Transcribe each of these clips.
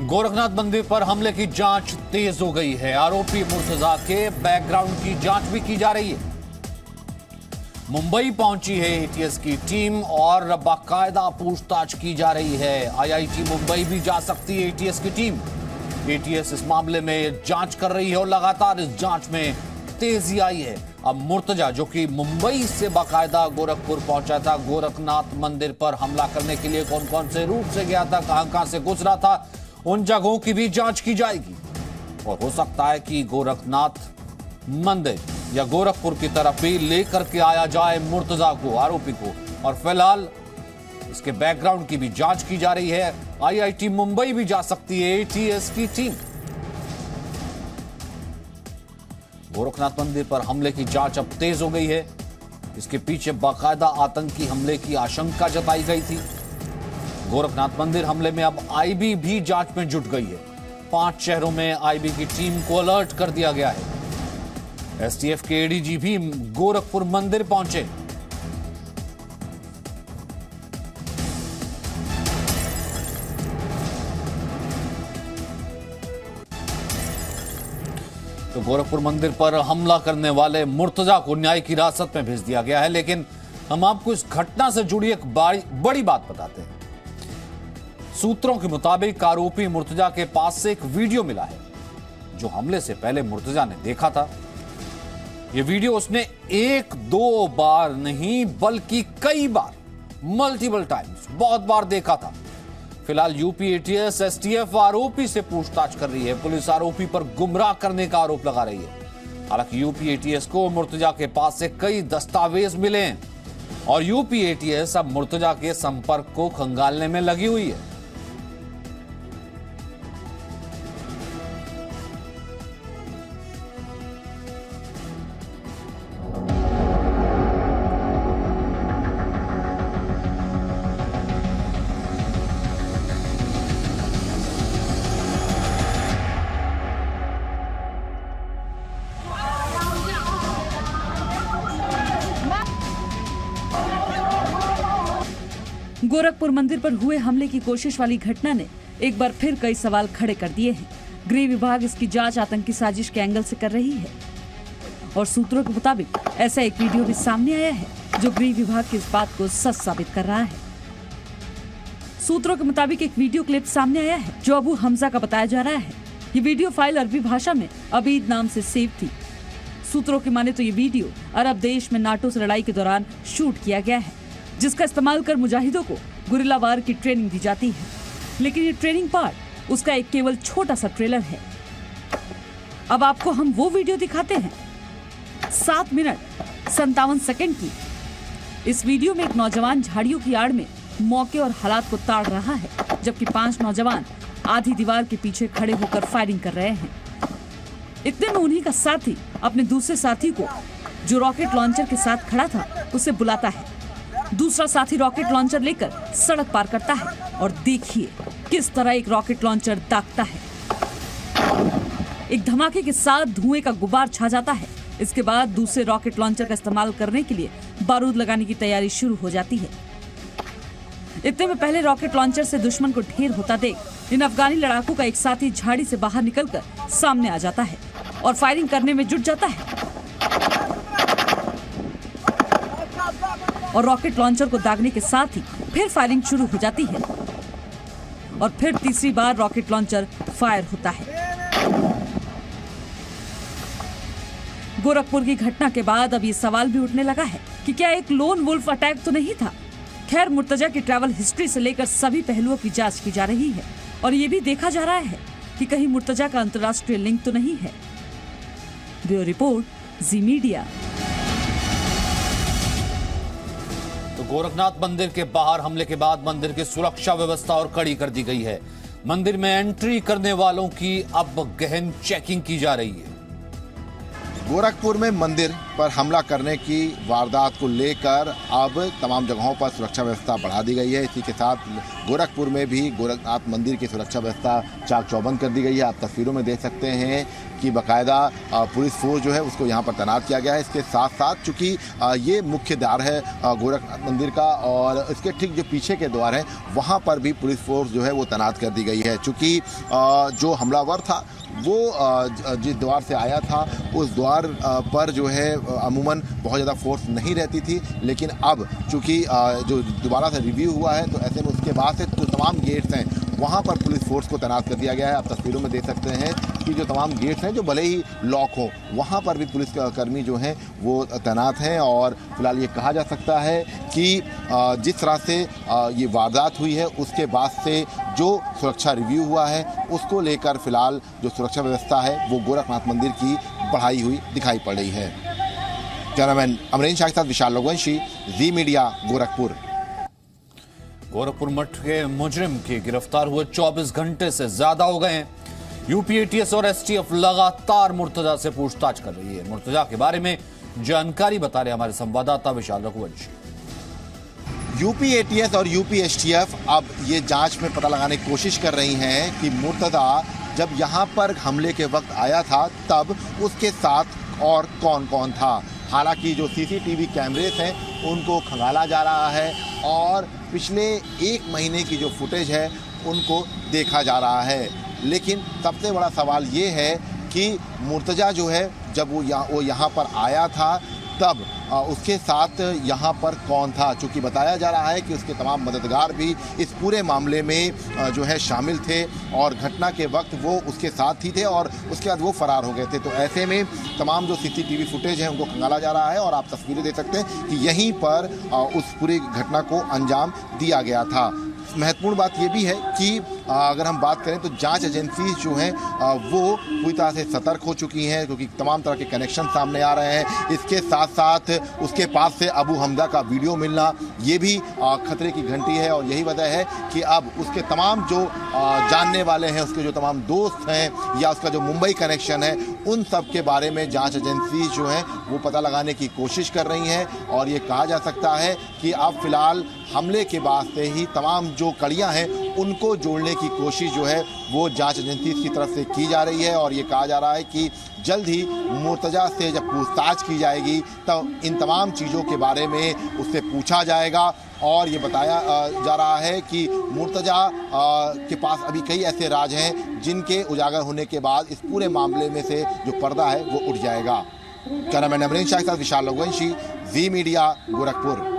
गोरखनाथ मंदिर पर हमले की जांच तेज हो गई है। आरोपी मुर्तजा के बैकग्राउंड की जांच भी की जा रही है। मुंबई पहुंची है एटीएस की टीम और बाकायदा पूछताछ की जा रही है। आईआईटी मुंबई भी जा सकती है एटीएस की टीम। एटीएस इस मामले में जांच कर रही है और लगातार इस जांच में तेजी आई है। अब मुर्तजा जो कि मुंबई से बाकायदा गोरखपुर पहुंचा था, गोरखनाथ मंदिर पर हमला करने के लिए कौन कौन से रूट से गया था, कहां से गुजरा था, उन जगहों की भी जांच की जाएगी। और हो सकता है कि गोरखनाथ मंदिर या गोरखपुर की तरफ भी लेकर के आया जाए मुर्तजा को, आरोपी को। और फिलहाल इसके बैकग्राउंड की भी जांच की जा रही है। आईआईटी मुंबई भी जा सकती है एटीएस की टीम। गोरखनाथ मंदिर पर हमले की जांच अब तेज हो गई है। इसके पीछे बाकायदा आतंकी हमले की आशंका जताई गई थी। गोरखनाथ मंदिर हमले में अब आईबी भी जांच में जुट गई है। 5 शहरों में आईबी की टीम को अलर्ट कर दिया गया है। एसटीएफ के एडीजी भी गोरखपुर मंदिर पहुंचे। तो गोरखपुर मंदिर पर हमला करने वाले मुर्तजा को न्याय की हिरासत में भेज दिया गया है। लेकिन हम आपको इस घटना से जुड़ी एक बड़ी बात बताते हैं। सूत्रों के मुताबिक आरोपी मुर्तजा के पास से एक वीडियो मिला है जो हमले से पहले मुर्तजा ने देखा था। यह वीडियो उसने 1-2 बार नहीं बल्कि कई बार, मल्टीपल टाइम्स, बहुत बार देखा था। फिलहाल यूपी एटीएस एसटीएफ आरोपी से पूछताछ कर रही है। पुलिस आरोपी पर गुमराह करने का आरोप लगा रही है। हालांकि यूपी एटीएस को मुर्तजा के पास से कई दस्तावेज मिले हैं और यूपी एटीएस अब मुर्तजा के संपर्क को खंगालने में लगी हुई है। गोरखपुर मंदिर पर हुए हमले की कोशिश वाली घटना ने एक बार फिर कई सवाल खड़े कर दिए हैं। गृह विभाग इसकी जांच आतंकी साजिश के एंगल से कर रही है और सूत्रों के मुताबिक ऐसा एक वीडियो भी सामने आया है जो गृह विभाग की इस बात को सच साबित कर रहा है। सूत्रों के मुताबिक एक वीडियो क्लिप सामने आया है जो अबू हमजा का बताया जा रहा है। ये वीडियो फाइल अरबी भाषा में अबीद नाम से सेव थी। सूत्रों की माने तो ये वीडियो अरब देश में नाटो से लड़ाई के दौरान शूट किया गया है, जिसका इस्तेमाल कर मुजाहिदों को गुरिल्ला वार की ट्रेनिंग दी जाती है। लेकिन ये ट्रेनिंग पार्ट उसका एक केवल छोटा सा ट्रेलर है। अब आपको हम वो वीडियो दिखाते हैं 7 मिनट 57 सेकंड की। इस वीडियो में एक नौजवान झाड़ियों की आड़ में मौके और हालात को ताड़ रहा है, जबकि 5 नौजवान आधी दीवार के पीछे खड़े होकर फायरिंग कर रहे हैं। इतने में उन्हीं का साथी अपने दूसरे साथी को, जो रॉकेट लॉन्चर के साथ खड़ा था, उसे बुलाता है। दूसरा साथी रॉकेट लॉन्चर लेकर सड़क पार करता है और देखिए किस तरह एक रॉकेट लॉन्चर दागता है। एक धमाके के साथ धुएं का गुबार छा जाता है। इसके बाद दूसरे रॉकेट लॉन्चर का इस्तेमाल करने के लिए बारूद लगाने की तैयारी शुरू हो जाती है। इतने में पहले रॉकेट लॉन्चर से दुश्मन को ढेर होता देख इन अफगानी लड़ाकों का एक साथी झाड़ी से बाहर निकलकर सामने आ जाता है और फायरिंग करने में जुट जाता है और रॉकेट लॉन्चर को दागने के साथ ही फिर फायरिंग शुरू हो जाती है और फिर तीसरी बार रॉकेट लॉन्चर फायर होता है। गोरखपुर की घटना के बाद अब ये सवाल भी उठने लगा है कि क्या एक लोन वुल्फ अटैक तो नहीं था। खैर, मुर्तजा की ट्रैवल हिस्ट्री से लेकर सभी पहलुओं की जांच की जा रही है और ये भी देखा जा रहा है कि कहीं मुर्तजा का अंतर्राष्ट्रीय लिंक तो नहीं है। ब्यूरो रिपोर्ट, जी मीडिया। गोरखनाथ मंदिर के बाहर हमले के बाद मंदिर की सुरक्षा व्यवस्था और कड़ी कर दी गई है। मंदिर में एंट्री करने वालों की अब गहन चेकिंग की जा रही है। गोरखपुर में मंदिर पर हमला करने की वारदात को लेकर अब तमाम जगहों पर सुरक्षा व्यवस्था बढ़ा दी गई है। इसी के साथ गोरखपुर में भी गोरखनाथ मंदिर की सुरक्षा व्यवस्था चाक चौबंद कर दी गई है। आप तस्वीरों में देख सकते हैं कि बाकायदा पुलिस फोर्स जो है उसको यहाँ पर तैनात किया गया है। इसके साथ साथ चूँकि ये मुख्य द्वार है गोरखनाथ मंदिर का और इसके ठीक जो पीछे के द्वार हैं वहाँ पर भी पुलिस फोर्स जो है वो तैनात कर दी गई है। चूँकि जो हमलावर था वो जिस द्वार से आया था उस द्वार पर जो है अमूमन बहुत ज़्यादा फोर्स नहीं रहती थी, लेकिन अब चूँकि जो दोबारा से रिव्यू हुआ है तो ऐसे में उसके बाद से जो तमाम गेट्स हैं वहाँ पर पुलिस फोर्स को तैनात कर दिया गया है। आप तस्वीरों में देख सकते हैं कि जो तमाम गेट्स हैं जो भले ही लॉक हो वहाँ पर भी पुलिस कर्मी जो हैं वो तैनात हैं। और फिलहाल ये कहा जा सकता है कि जिस तरह से ये वारदात हुई है उसके बाद से जो सुरक्षा रिव्यू हुआ है उसको लेकर फिलहाल जो सुरक्षा व्यवस्था है वो गोरखनाथ मंदिर की बढ़ाई हुई दिखाई पड़ रही है। कैमरामैन अमरीन शाह के साथ विशाल लोगवंशी, जी मीडिया, गोरखपुर। गोरखपुर मठ के मुजरिम के गिरफ्तार हुए 24 घंटे से ज्यादा हो गए हैं। यूपी एटीएस और एसटीएफ लगातार मुर्तजा से पूछताछ कर रही है। मुर्तजा के बारे में जानकारी बता रहे हमारे संवाददाता विशाल रघुवंशी। यूपी एटीएस और यूपी एसटीएफ अब ये जांच में पता लगाने की कोशिश कर रही हैं कि मुर्तजा जब यहाँ पर हमले के वक्त आया था तब उसके साथ और कौन कौन था। हालांकि जो सीसीटीवी कैमरेस हैं उनको खंगाला जा रहा है और पिछले 1 महीने की जो फुटेज है उनको देखा जा रहा है। लेकिन सबसे बड़ा सवाल ये है कि मुर्तजा जो है जब वो यहाँ पर आया था तब उसके साथ यहाँ पर कौन था। चूँकि बताया जा रहा है कि उसके तमाम मददगार भी इस पूरे मामले में जो है शामिल थे और घटना के वक्त वो उसके साथ ही थे और उसके बाद वो फरार हो गए थे। तो ऐसे में तमाम जो सीसीटीवी फुटेज है उनको खंगाला जा रहा है और आप तस्वीरें देख सकते हैं कि यहीं पर उस पूरी घटना को अंजाम दिया गया था। महत्वपूर्ण बात यह भी है कि अगर हम बात करें तो जांच एजेंसी जो हैं वो पूरी तरह से सतर्क हो चुकी हैं क्योंकि तमाम तरह के कनेक्शन सामने आ रहे हैं। इसके साथ साथ उसके पास से अबू हमजा का वीडियो मिलना ये भी खतरे की घंटी है और यही वजह है कि अब उसके तमाम जो जानने वाले हैं, उसके जो तमाम दोस्त हैं या उसका जो मुंबई कनेक्शन है, उन सब के बारे में जाँच एजेंसी जो है वो पता लगाने की कोशिश कर रही हैं। और ये कहा जा सकता है कि अब फिलहाल हमले के बाद से ही तमाम जो कड़ियां हैं उनको जोड़ने की कोशिश जो है वो जांच एजेंसी की तरफ से की जा रही है। और ये कहा जा रहा है कि जल्द ही मुर्तजा से जब पूछताछ की जाएगी तब इन तमाम चीज़ों के बारे में उससे पूछा जाएगा। और ये बताया जा रहा है कि मुर्तजा के पास अभी कई ऐसे राज हैं जिनके उजागर होने के बाद इस पूरे मामले में से जो पर्दा है वो उठ जाएगा। कैमरामैन अमरीन शाह के साथ विशाल लोगवंशी, जी मीडिया, गोरखपुर।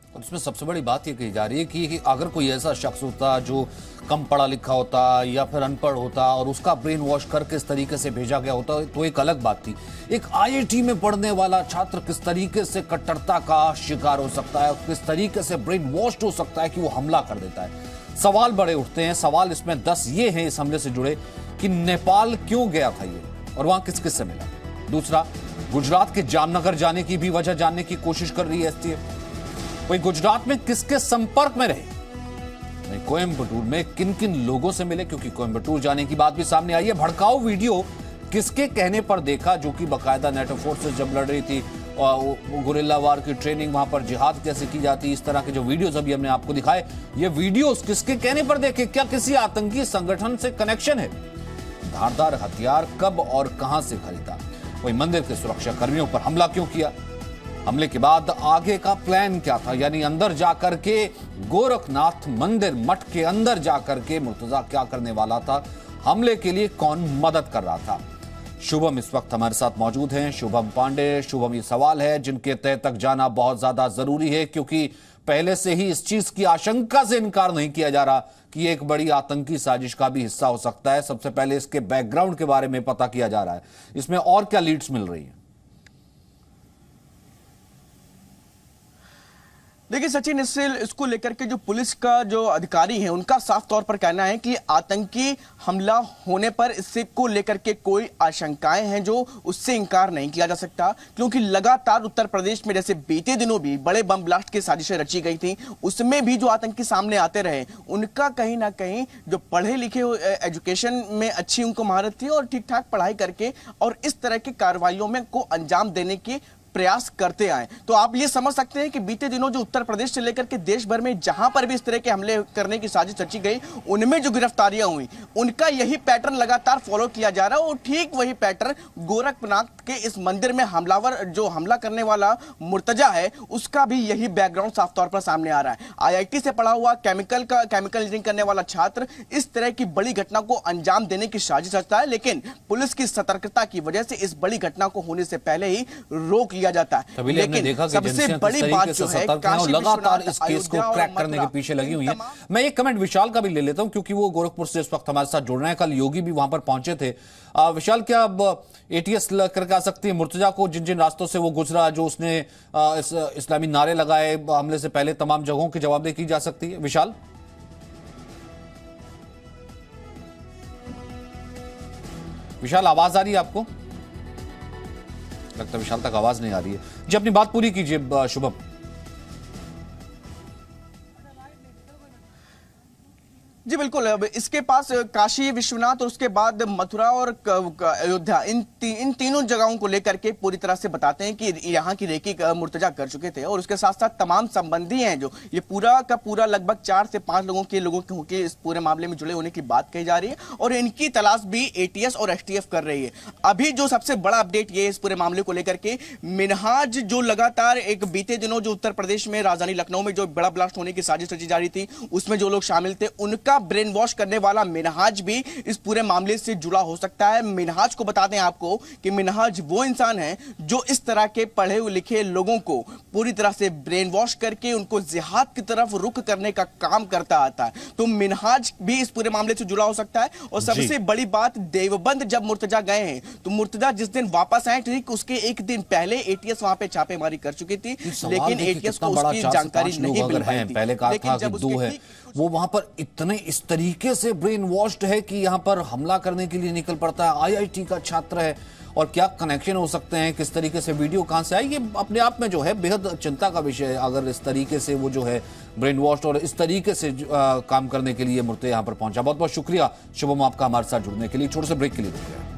और इसमें सबसे बड़ी बात ये कही जा रही है कि अगर कोई ऐसा शख्स होता जो कम पढ़ा लिखा होता या फिर अनपढ़ होता और उसका ब्रेन वॉश करके इस तरीके से भेजा गया होता तो एक अलग बात थी। एक आईआईटी में पढ़ने वाला छात्र किस तरीके से कट्टरता का शिकार हो सकता है, किस तरीके से ब्रेन वॉश हो सकता है कि वो हमला कर देता है। सवाल बड़े उठते हैं। सवाल इसमें 10 ये हैं इस हमले से जुड़े कि नेपाल क्यों गया था ये और वहां किस किस से मिला। दूसरा, गुजरात के जामनगर जाने की भी वजह जानने की कोशिश कर रही है एसटीएफ। वही गुजरात में किसके संपर्क में रहे, कोयंबटूर में किन किन लोगों से मिले, क्योंकि कोयंबटूर जाने की बात भी सामने आई है। भड़काऊ वीडियो किसके कहने पर देखा, जो कि बाकायदा नेटो फोर्सेस जब लड़ रही थी और गुरिल्ला वार की ट्रेनिंग, वहां पर जिहाद कैसे की जाती, इस तरह के जो वीडियोस अभी हमने आपको दिखाए, ये वीडियोस किसके कहने पर देखे, क्या किसी आतंकी संगठन से कनेक्शन है, धारदार हथियार कब और कहां से खरीदा, वही मंदिर के सुरक्षा कर्मियों पर हमला क्यों किया, हमले के बाद आगे का प्लान क्या था, यानी अंदर जाकर के गोरखनाथ मंदिर मठ के अंदर जाकर के मुर्तजा क्या करने वाला था, हमले के लिए कौन मदद कर रहा था। शुभम इस वक्त हमारे साथ मौजूद हैं, शुभम पांडे। शुभम, ये सवाल है जिनके तय तक जाना बहुत ज्यादा जरूरी है क्योंकि पहले से ही इस चीज की आशंका से इनकार नहीं किया जा रहा कि एक बड़ी आतंकी साजिश का भी हिस्सा हो सकता है। सबसे पहले इसके बैकग्राउंड के बारे में पता किया जा रहा है, इसमें और क्या लीड्स मिल रही है? देखिए सचिन, इसको लेकर के जो पुलिस का जो अधिकारी है उनका साफ तौर पर कहना है कि आतंकी हमला होने पर इससे को लेकर के कोई आशंकाएं हैं जो उससे इंकार नहीं किया जा सकता, क्योंकि लगातार उत्तर प्रदेश में जैसे बीते दिनों भी बड़े बम ब्लास्ट की साजिशें रची गई थी, उसमें भी जो आतंकी सामने आते रहे उनका कहीं ना कहीं जो पढ़े लिखे एजुकेशन में अच्छी उनको महारत थी और ठीक ठाक पढ़ाई करके और इस तरह की कार्रवाइयों में को अंजाम देने की प्रयास करते आए। तो आप ये समझ सकते हैं कि बीते दिनों जो उत्तर प्रदेश से लेकर के देश भर में जहां पर भी इस तरह के हमले करने की साजिश रची गई उनमें जो गिरफ्तारियां हुई उनका यही पैटर्न लगातार फॉलो किया जा रहा है और ठीक वही पैटर्न गोरखनाथ के इस मंदिर में हमलावर जो हमला करने वाला मुर्तजा है उसका भी यही बैकग्राउंड साफ तौर पर सामने आ रहा है। आईआईटी से पढ़ा हुआ केमिकल इंजीनियरिंग करने वाला छात्र इस तरह की बड़ी घटना को अंजाम देने की साजिश रचता है, लेकिन पुलिस की सतर्कता की वजह से इस बड़ी घटना को होने से पहले ही रोक किया जाता है। लेकिन सबसे बड़ी बात जो है लगातार इस केस को क्रैक करने के पीछे लगी हुई है। मैं एक कमेंट विशाल का भी ले लेता हूं क्योंकि वो गोरखपुर से इस वक्त हमारे साथ जुड़ रहे हैं। कल योगी भी वहां पर पहुंचे थे। विशाल, क्या अब एटीएस करके आ सकती है मुर्तजा को जिन जिन रास्तों से वो गुजरा, जो उसने इस्लामी नारे लगाए हमले से पहले, तमाम जगहों की जवाबदेही की जा सकती है? विशाल विशाल आवाज आ रही है आपको? लगता है विशाल तक आवाज नहीं आ रही है। जी, अपनी बात पूरी कीजिए शुभम। जी बिल्कुल, अब इसके पास काशी विश्वनाथ और उसके बाद मथुरा और अयोध्या इन तीनों जगहों को लेकर के पूरी तरह से बताते हैं कि यहाँ की रेकी मुर्तजा कर चुके थे और उसके साथ साथ तमाम संबंधी हैं जो ये पूरा का पूरा लगभग 4 से 5 लोगों के इस पूरे मामले में जुड़े होने की बात कही जा रही है और इनकी तलाश भी एटीएस और एसटीएफ कर रही है। अभी जो सबसे बड़ा अपडेट ये है इस पूरे मामले को लेकर के, मिनहाज जो लगातार एक बीते दिनों जो उत्तर प्रदेश में राजधानी लखनऊ में जो बड़ा ब्लास्ट होने की साजिश रची जा रही थी उसमें जो लोग शामिल थे उनका ब्रेन वॉश करने वाला मिनहाज भी इस पूरे मामले से जुड़ा हो सकता है। मिनहाज को बता दें आपको कि मिनहाज वो इंसान है जो इस तरह के पढ़े लिखे लोगों को पूरी तरह से ब्रेन वॉश करके उनको जिहाद की तरफ रुख करने का काम करता आता है। तो मिनहाज भी इस पूरे मामले से जुड़ा हो सकता है। और सबसे बड़ी बात, देवबंद जब मुर्तजा गए हैं तो मुर्तजा जिस दिन वापस आए ठीक उसके एक दिन पहले एटीएस वहां पे छापेमारी कर चुकी थी, लेकिन एटीएस को उसकी जानकारी नहीं मिल पाई थी। पहले कहा था कि 2 है, वो वहां पर इतने इस तरीके से ब्रेन वॉश्ड है कि यहां पर हमला करने के लिए निकल पड़ता है। आईआईटी का छात्र है और क्या कनेक्शन हो सकते हैं, किस तरीके से वीडियो कहां से आई, ये अपने आप में जो है बेहद चिंता का विषय है। अगर इस तरीके से वो जो है ब्रेन वॉश्ड और इस तरीके से काम करने के लिए मुर्तजा यहां पर पहुंचा। बहुत बहुत शुक्रिया शुभम आपका हमारे साथ जुड़ने के लिए। छोटे से ब्रेक के लिए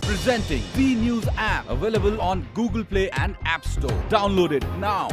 Presenting B News app available on Google Play and App Store. Download it now.